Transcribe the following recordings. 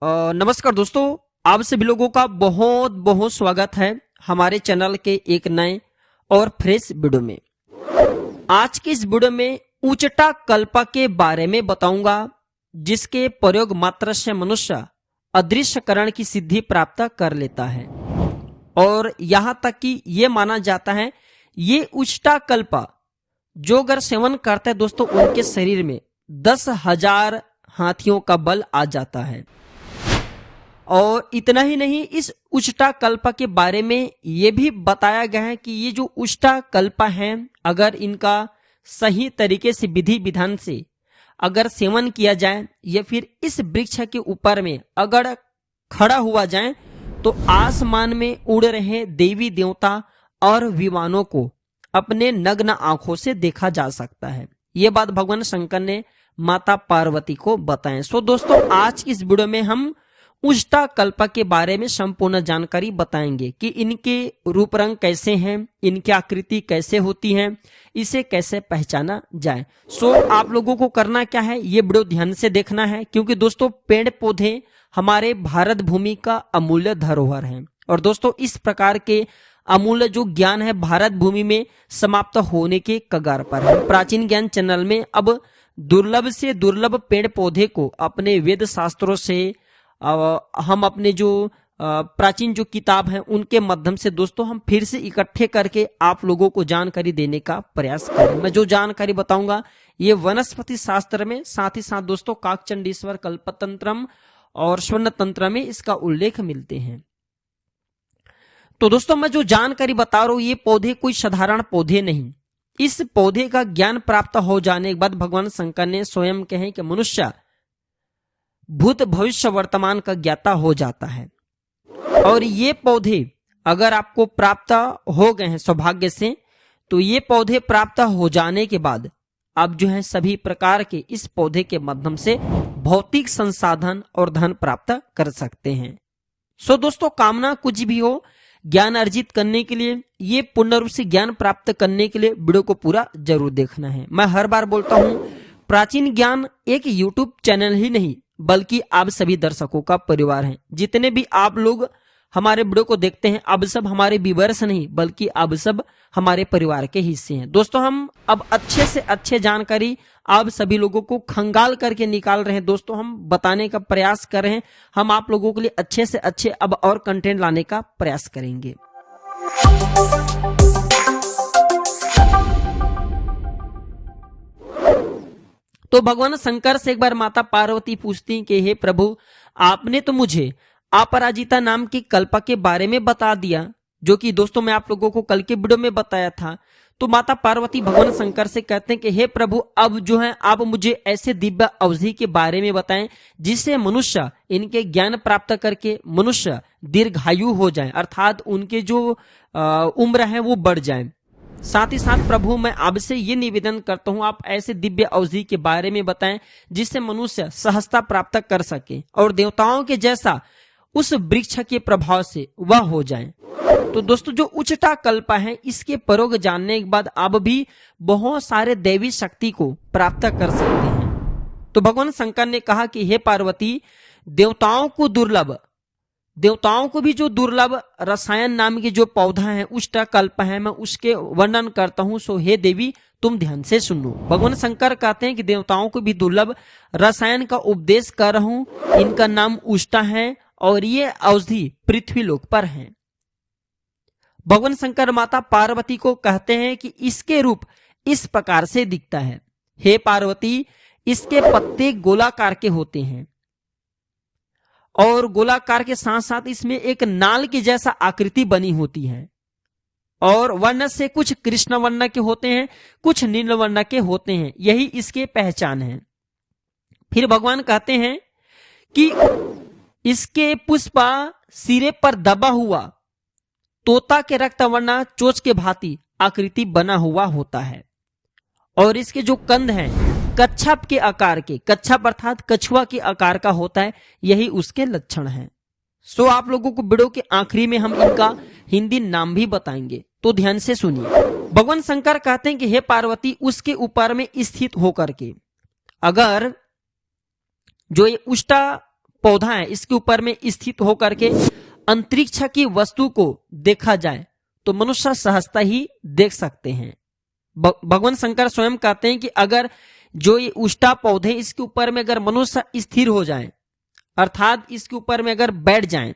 नमस्कार दोस्तों, आप सभी लोगों का बहुत बहुत स्वागत है हमारे चैनल के एक नए और फ्रेश वीडियो में। आज की इस वीडियो में उचटा कल्प के बारे में बताऊंगा, जिसके प्रयोग मात्र से मनुष्य अदृश्यकरण की सिद्धि प्राप्त कर लेता है। और यहाँ तक कि ये माना जाता है ये उचटा कल्प जो अगर सेवन करते हैं दोस्तों, उनके शरीर में 10,000 हाथियों का बल आ जाता है। और इतना ही नहीं, इस उचटा कल्प के बारे में यह भी बताया गया है कि ये जो उचटा कल्प है, अगर इनका सही तरीके से विधि विधान से अगर सेवन किया जाए या फिर इस वृक्ष के ऊपर में अगर खड़ा हुआ जाए तो आसमान में उड़ रहे देवी देवता और विमानों को अपने नग्न आंखों से देखा जा सकता है। ये बात भगवान शंकर ने माता पार्वती को बताएं। सो दोस्तों, आज की इस वीडियो में हम उचटा कल्प के बारे में संपूर्ण जानकारी बताएंगे कि इनके रूप रंग कैसे हैं, इनकी आकृति कैसे होती है, इसे कैसे पहचाना जाए। सो आप लोगों को करना क्या है, ये वीडियो ध्यान से देखना है, क्योंकि दोस्तों पेड़ पौधे हमारे भारत भूमि का अमूल्य धरोहर है। और दोस्तों इस प्रकार के अमूल्य जो ज्ञान है भारत भूमि में समाप्त होने के कगार पर है। प्राचीन ज्ञान चैनल में अब दुर्लभ से दुर्लभ पेड़ पौधे को अपने वेद शास्त्रों से हम अपने जो प्राचीन जो किताब है उनके माध्यम से दोस्तों हम फिर से इकट्ठे करके आप लोगों को जानकारी देने का प्रयास करें। मैं जो जानकारी बताऊंगा ये वनस्पति शास्त्र में, साथ ही साथ दोस्तों काकचंडीश्वर कल्पतंत्रम और स्वर्ण तंत्र में इसका उल्लेख मिलते हैं। तो दोस्तों मैं जो जानकारी बता रहा हूं ये पौधे कोई साधारण पौधे नहीं। इस पौधे का ज्ञान प्राप्त हो जाने के बाद भगवान शंकर ने स्वयं कहे कि मनुष्य भूत भविष्य वर्तमान का ज्ञाता हो जाता है। और ये पौधे अगर आपको प्राप्त हो गए हैं सौभाग्य से, तो ये पौधे प्राप्त हो जाने के बाद आप जो है सभी प्रकार के इस पौधे के माध्यम से भौतिक संसाधन और धन प्राप्त कर सकते हैं। सो दोस्तों कामना कुछ भी हो, ज्ञान अर्जित करने के लिए, ये पूर्ण रूप से ज्ञान प्राप्त करने के लिए वीडियो को पूरा जरूर देखना है। मैं हर बार बोलता हूं प्राचीन ज्ञान एक यूट्यूब चैनल ही नहीं बल्कि आप सभी दर्शकों का परिवार है। जितने भी आप लोग हमारे वीडियो को देखते हैं अब सब हमारे व्यूअर्स नहीं बल्कि अब सब हमारे परिवार के हिस्से हैं। दोस्तों हम अब अच्छे से अच्छे जानकारी आप सभी लोगों को खंगाल करके निकाल रहे हैं। दोस्तों हम बताने का प्रयास कर रहे हैं, हम आप लोगों के लिए अच्छे से अच्छे अब और कंटेंट लाने का प्रयास करेंगे। तो भगवान शंकर से एक बार माता पार्वती पूछती कि हे प्रभु, आपने तो मुझे अपराजिता नाम की कल्प के बारे में बता दिया, जो कि दोस्तों मैं आप लोगों को कल के वीडियो में बताया था। तो माता पार्वती भगवान शंकर से कहते हैं कि हे प्रभु, अब जो है आप मुझे ऐसे दिव्य अवधि के बारे में बताएं जिससे मनुष्य इनके ज्ञान प्राप्त करके मनुष्य दीर्घायु हो जाए, अर्थात उनके जो उम्र है वो बढ़ जाए। साथ ही साथ प्रभु मैं आपसे ये निवेदन करता हूं आप ऐसे दिव्य अवधि के बारे में बताएं जिससे मनुष्य सहजता प्राप्त कर सके और देवताओं के जैसा उस वृक्ष के प्रभाव से वह हो जाए। तो दोस्तों जो उचटा कल्प है इसके प्रयोग जानने के बाद आप भी बहुत सारे दैवी शक्ति को प्राप्त कर सकते हैं। तो भगवान शंकर ने कहा कि हे पार्वती, देवताओं को भी जो दुर्लभ रसायन नाम के जो पौधा है उचटा कल्प है, मैं उसके वर्णन करता हूं। सो हे देवी तुम ध्यान से सुनो। भगवान शंकर कहते हैं कि देवताओं को भी दुर्लभ रसायन का उपदेश कर रहा हूं। इनका नाम उचटा है और ये औषधि पृथ्वी लोक पर है। भगवान शंकर माता पार्वती को कहते हैं कि इसके रूप इस प्रकार से दिखता है। हे पार्वती, इसके पत्ते गोलाकार के होते हैं और गोलाकार के साथ साथ इसमें एक नाल के जैसा आकृति बनी होती है और वर्ण से कुछ कृष्ण वर्ण के होते हैं, कुछ नील वर्ण के होते हैं, यही इसके पहचान है। फिर भगवान कहते हैं कि इसके पुष्प सिरे पर दबा हुआ तोता के रक्त वर्ण चोच के भांति आकृति बना हुआ होता है और इसके जो कंद हैं कच्छप के आकार के, कच्छप अर्थात कछुआ के आकार का होता है, यही उसके लक्षण हैं। सो आप लोगों को वीडियो के आखिरी में हम इनका हिंदी नाम भी बताएंगे, तो ध्यान से सुनिए। भगवान शंकर कहते हैं कि हे पार्वती, उसके ऊपर में स्थित होकर के अगर जो ये उष्टा पौधा है इसके ऊपर में स्थित होकर के अंतरिक्ष की वस्तु को देखा जाए तो मनुष्य सहजता ही देख सकते हैं। भगवान शंकर स्वयं कहते हैं कि अगर जो ये उष्टा पौधे इसके ऊपर में अगर मनुष्य स्थिर हो जाए, अर्थात इसके ऊपर में अगर बैठ जाएं,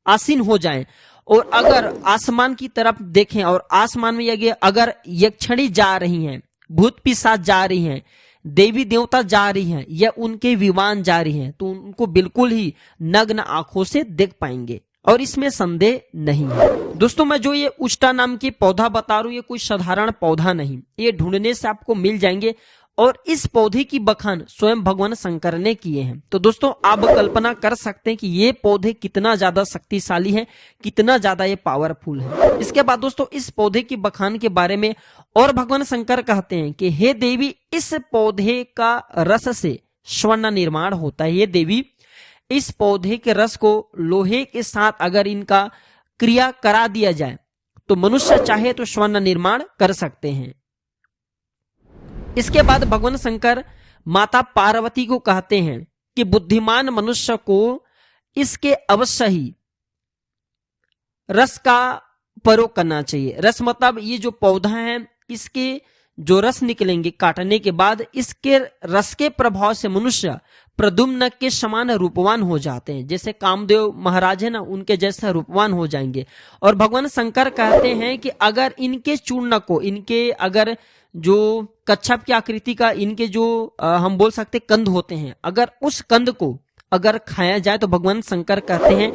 आसीन हो जाएं और अगर आसमान की तरफ देखें और आसमान में अगर यक्षिणी जा रही हैं, भूत पिशाच जा रही हैं, देवी देवता जा रही हैं या उनके विमान जा रही हैं, तो उनको बिल्कुल ही नग्न आंखों से देख पाएंगे और इसमें संदेह नहीं है। दोस्तों मैं जो ये उष्टा नाम की पौधा बता रहा हूं ये कोई साधारण पौधा नहीं, ये ढूंढने से आपको मिल जाएंगे और इस पौधे की बखान स्वयं भगवान शंकर ने किए हैं। तो दोस्तों आप कल्पना कर सकते हैं कि ये पौधे कितना ज्यादा शक्तिशाली हैं, कितना ज्यादा ये पावरफुल है। इसके बाद दोस्तों इस पौधे की बखान के बारे में और भगवान शंकर कहते हैं कि हे देवी, इस पौधे का रस से स्वर्ण निर्माण होता है। ये देवी, इस पौधे के रस को लोहे के साथ अगर इनका क्रिया करा दिया जाए तो मनुष्य चाहे तो स्वर्ण निर्माण कर सकते हैं। इसके बाद भगवान शंकर माता पार्वती को कहते हैं कि बुद्धिमान मनुष्य को इसके अवश्य ही रस का प्रयोग करना चाहिए। रस मतलब ये जो पौधा है इसके जो रस निकलेंगे काटने के बाद, इसके रस के प्रभाव से मनुष्य प्रद्युम्न के समान रूपवान हो जाते हैं। जैसे कामदेव महाराज है ना, उनके जैसा रूपवान हो जाएंगे। और भगवान शंकर कहते हैं कि अगर इनके चूर्ण को, इनके अगर जो कच्छप की आकृति का इनके जो हम बोल सकते कंद होते हैं, अगर उस कंद को अगर खाया जाए तो भगवान शंकर कहते हैं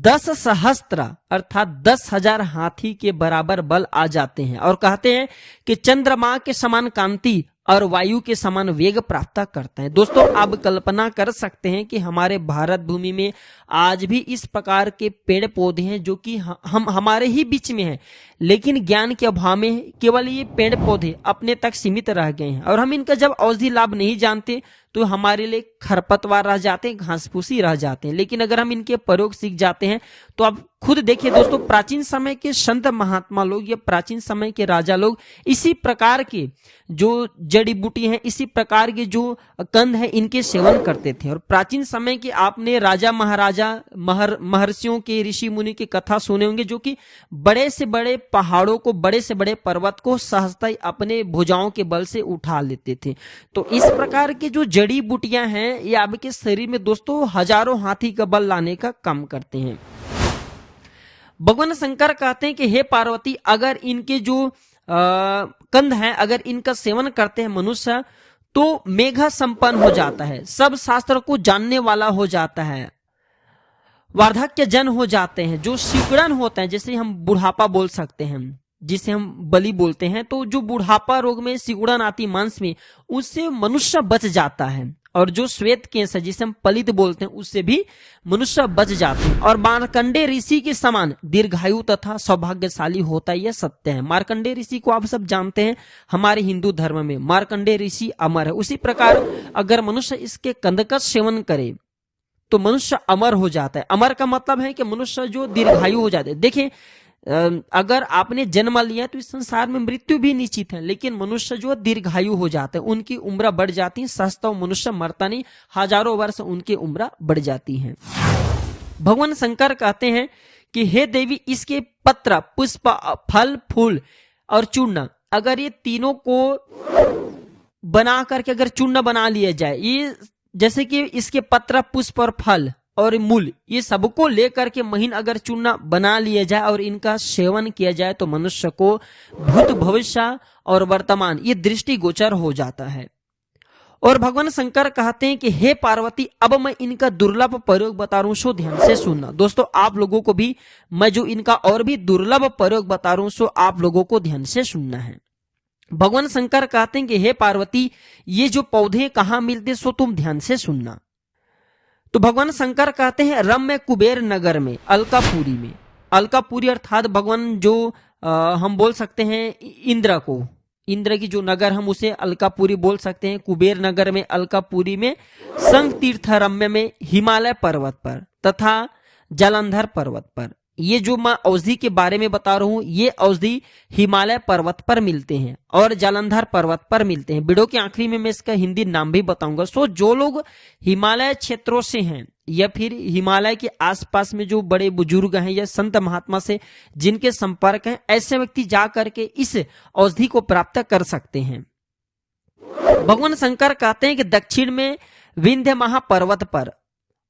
10 सहस्त्र अर्थात 10,000 हाथी के बराबर बल आ जाते हैं। और कहते हैं कि चंद्रमा के समान कांति और वायु के समान वेग प्राप्त करते हैं। दोस्तों आप कल्पना कर सकते हैं कि हमारे भारत भूमि में आज भी इस प्रकार के पेड़ पौधे हैं जो कि हम हमारे ही बीच में हैं, लेकिन ज्ञान के अभाव में केवल ये पेड़ पौधे अपने तक सीमित रह गए हैं और हम इनका जब औषधि लाभ नहीं जानते तो हमारे लिए खरपतवार रह जाते हैं, घास फूसी रह जाते हैं। लेकिन अगर हम इनके प्रयोग सीख जाते हैं तो आप खुद देखिए दोस्तों, प्राचीन समय के संत महात्मा लोग या प्राचीन समय के राजा लोग इसी प्रकार के जो जड़ी बूटी हैं, इसी प्रकार के जो कंद है इनके सेवन करते थे। और प्राचीन समय के आपने राजा महाराजा महर्षियों के, ऋषि मुनि की कथा सुने होंगे जो कि बड़े से बड़े पहाड़ों को, बड़े से बड़े पर्वत को सहजता ही अपने भुजाओं के बल से उठा लेते थे। तो इस प्रकार की जो जड़ी बूटियां हैं ये आपके शरीर में दोस्तों हजारों हाथी का बल लाने का काम करते हैं। भगवान शंकर कहते हैं कि हे पार्वती, अगर इनके जो कंद हैं अगर इनका सेवन करते हैं मनुष्य तो मेघा संपन्न हो जाता है, सब शास्त्र को जानने वाला हो जाता है, वार्धक्य जन हो जाते हैं, जो सिकुड़न होते हैं, जैसे हम बुढ़ापा बोल सकते हैं, जिसे हम बलि बोलते हैं, तो जो बुढ़ापा रोग में सिकुड़न आती मांस में, उससे मनुष्य बच जाता है। और जो श्वेत केश है जिसे हम पलित बोलते हैं, उससे भी मनुष्य बच जाते हैं। और मार्कंडे ऋषि के समान दीर्घायु तथा सौभाग्यशाली होता है, यह सत्य है। मार्कंडे ऋषि को आप सब जानते हैं, हमारे हिंदू धर्म में मार्कंडे ऋषि अमर है। उसी प्रकार अगर मनुष्य इसके कंद का सेवन करे तो मनुष्य अमर हो जाता है। अमर का मतलब है कि मनुष्य जो दीर्घायु हो जाते हैं। देखिए अगर आपने जन्म लिया तो इस संसार में मृत्यु भी निश्चित है, लेकिन मनुष्य जो दीर्घायु हो जाते हैं, उनकी उम्र बढ़ जाती है। सस्ता मनुष्य मरता नहीं, हजारों वर्ष उनकी उम्र बढ़ जाती है। भगवान शंकर कहते हैं कि हे देवी, इसके पत्र, पुष्प, फल, फूल और चूर्ण, अगर ये तीनों को बना करके अगर चूर्ण बना लिया जाए, ये जैसे कि इसके पत्र, पुष्प और फल और मूल, ये सबको लेकर के महीन अगर चूर्ण बना लिया जाए और इनका सेवन किया जाए तो मनुष्य को भूत, भविष्य और वर्तमान ये दृष्टि गोचर हो जाता है। और भगवान शंकर कहते हैं कि हे पार्वती, अब मैं इनका दुर्लभ प्रयोग बता रहा हूं, सो ध्यान से सुनना। दोस्तों आप लोगों को भी मैं जो इनका और भी दुर्लभ प्रयोग बता रहा हूं, सो आप लोगों को ध्यान से सुनना है। भगवान शंकर कहते हैं कि हे पार्वती, ये जो पौधे कहाँ मिलते सो तुम ध्यान से सुनना। तो भगवान शंकर कहते हैं रम्य कुबेर नगर में, अलकापुरी में। अलकापुरी अर्थात भगवान जो हम बोल सकते हैं इंद्र को, इंद्र की जो नगर हम उसे अलकापुरी बोल सकते हैं। कुबेर नगर में, अलकापुरी में, संग तीर्थ रम्य में, हिमालय पर्वत पर तथा जालंधर पर्वत पर, ये जो मैं औषधि के बारे में बता रहा हूं, ये औषधि हिमालय पर्वत पर मिलते हैं और जालंधर पर्वत पर मिलते हैं। वीडियो के आखिरी में मैं इसका हिंदी नाम भी बताऊंगा। सो जो लोग हिमालय क्षेत्रों से हैं या फिर हिमालय के आसपास में जो बड़े बुजुर्ग हैं या संत महात्मा से जिनके संपर्क हैं, ऐसे व्यक्ति जा करके इस औषधि को प्राप्त कर सकते हैं। भगवान शंकर कहते हैं कि दक्षिण में विंध्य महापर्वत पर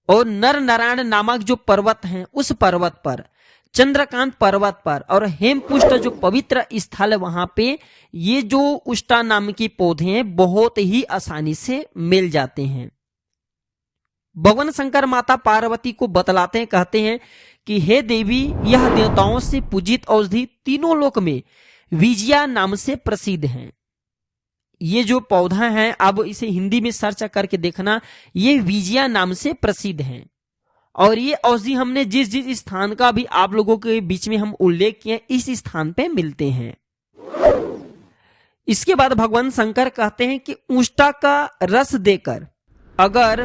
और नर नारायण नामक जो पर्वत हैं उस पर्वत पर, चंद्रकांत पर्वत पर और हेमपुष्ट जो पवित्र स्थल है वहां पे ये जो उष्टा नाम की पौधे हैं बहुत ही आसानी से मिल जाते हैं। भगवान शंकर माता पार्वती को बतलाते हैं, कहते हैं कि हे देवी, यह देवताओं से पूजित औषधि तीनों लोक में विजया नाम से प्रसिद्ध है। ये जो पौधा है, अब इसे हिंदी में सर्च करके देखना, ये विजया नाम से प्रसिद्ध है। और ये औषधि हमने जिस जिस स्थान का भी आप लोगों के बीच में हम उल्लेख किए इस स्थान पे मिलते हैं। इसके बाद भगवान शंकर कहते हैं कि उष्टा का रस देकर अगर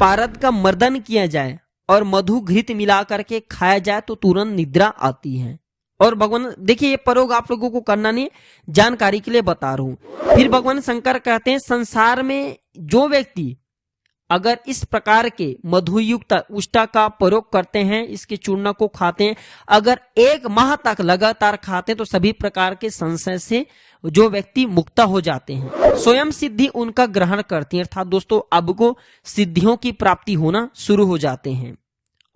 पारद का मर्दन किया जाए और मधु घृत मिला करके खाया जाए तो तुरंत निद्रा आती है। और भगवान देखिए, ये प्रयोग आप लोगों को करना नहीं, जानकारी के लिए बता रहा हूं। फिर भगवान शंकर कहते हैं संसार में जो व्यक्ति अगर इस प्रकार के मधुयुक्त उष्टा का प्रयोग करते हैं, इसके चूर्ण को खाते हैं, अगर 1 माह तक लगातार खाते हैं तो सभी प्रकार के संशय से जो व्यक्ति मुक्त हो जाते हैं, स्वयं सिद्धि उनका ग्रहण करती है। अर्थात दोस्तों अब को सिद्धियों की प्राप्ति होना शुरू हो जाते हैं।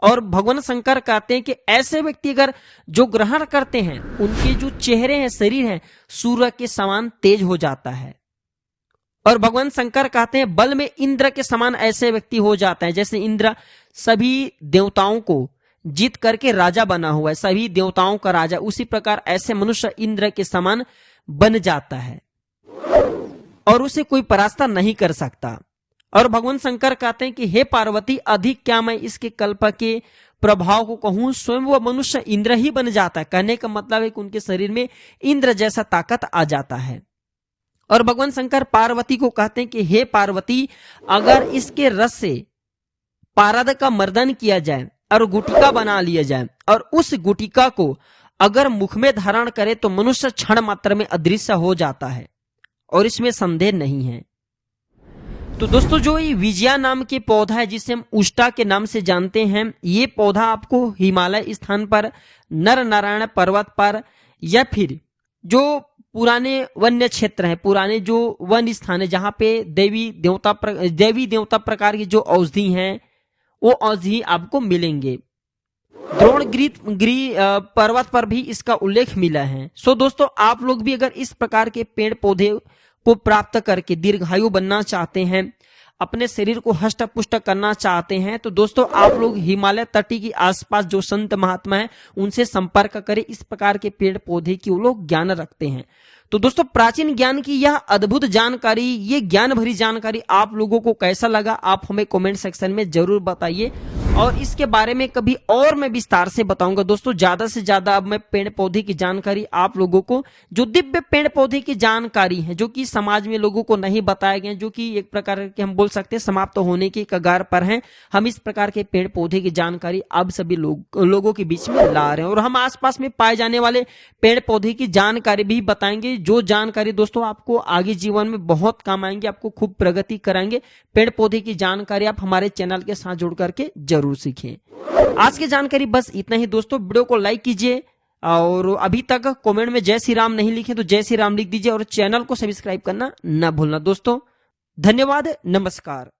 और भगवान शंकर कहते हैं कि ऐसे व्यक्ति अगर जो ग्रहण करते हैं उनके जो चेहरे हैं, शरीर है, सूर्य के समान तेज हो जाता है। और भगवान शंकर कहते हैं बल में इंद्र के समान ऐसे व्यक्ति हो जाता है, जैसे इंद्र सभी देवताओं को जीत करके राजा बना हुआ है, सभी देवताओं का राजा, उसी प्रकार ऐसे मनुष्य इंद्र के समान बन जाता है और उसे कोई परास्त नहीं कर सकता। और भगवान शंकर कहते हैं कि हे पार्वती, अधिक क्या मैं इसके कल्प के प्रभाव को कहूं, स्वयं वो मनुष्य इंद्र ही बन जाता है। कहने का मतलब है कि उनके शरीर में इंद्र जैसा ताकत आ जाता है। और भगवान शंकर पार्वती को कहते हैं कि हे पार्वती, अगर इसके रस से पारद का मर्दन किया जाए और गुटिका बना लिया जाए और उस गुटिका को अगर मुख में धारण करे तो मनुष्य क्षण मात्र में अदृश्य हो जाता है और इसमें संदेह नहीं है। तो दोस्तों जो ये विजया नाम के पौधा है जिसे हम उष्टा के नाम से जानते हैं, ये पौधा आपको हिमालय स्थान पर, नर नारायण पर्वत पर या फिर जो पुराने वन्य क्षेत्र है, पुराने जो वन स्थान है जहां पे देवी देवता प्रकार की जो औषधि हैं वो औषधि आपको मिलेंगे। द्रोणगिरी पर्वत पर भी इसका उल्लेख मिला है। सो दोस्तों आप लोग भी अगर इस प्रकार के पेड़ पौधे को प्राप्त करके दीर्घायु बनना चाहते हैं, अपने शरीर को हष्ट पुष्ट करना चाहते हैं, तो दोस्तों आप लोग हिमालय तटी के आसपास जो संत महात्मा हैं उनसे संपर्क करें। इस प्रकार के पेड़ पौधे की वो लोग ज्ञान रखते हैं। तो दोस्तों प्राचीन ज्ञान की यह अद्भुत जानकारी, ये ज्ञान भरी जानकारी आप लोगों को कैसा लगा आप हमें कमेंट सेक्शन में जरूर बताइए। और इसके बारे में कभी और मैं विस्तार से बताऊंगा। दोस्तों ज्यादा से ज्यादा अब मैं पेड़ पौधे की जानकारी आप लोगों को, जो दिव्य पेड़ पौधे की जानकारी है जो कि समाज में लोगों को नहीं बताए गए, जो कि एक प्रकार के हम बोल सकते हैं समाप्त होने के कगार पर हैं, हम इस प्रकार के पेड़ पौधे की जानकारी अब सभी लोगों के बीच में ला रहे हैं। और हम आसपास में पाए जाने वाले पेड़ पौधे की जानकारी भी बताएंगे, जो जानकारी दोस्तों आपको आगे जीवन में बहुत काम आएंगे, आपको खूब प्रगति कराएंगे। पेड़ पौधे की जानकारी आप हमारे चैनल के साथ जुड़ करके जरूर सीखें। आज की जानकारी बस इतना ही दोस्तों। वीडियो को लाइक कीजिए और अभी तक कमेंट में जय श्री राम नहीं लिखे तो जय श्री राम लिख दीजिए और चैनल को सब्सक्राइब करना न भूलना दोस्तों। धन्यवाद, नमस्कार।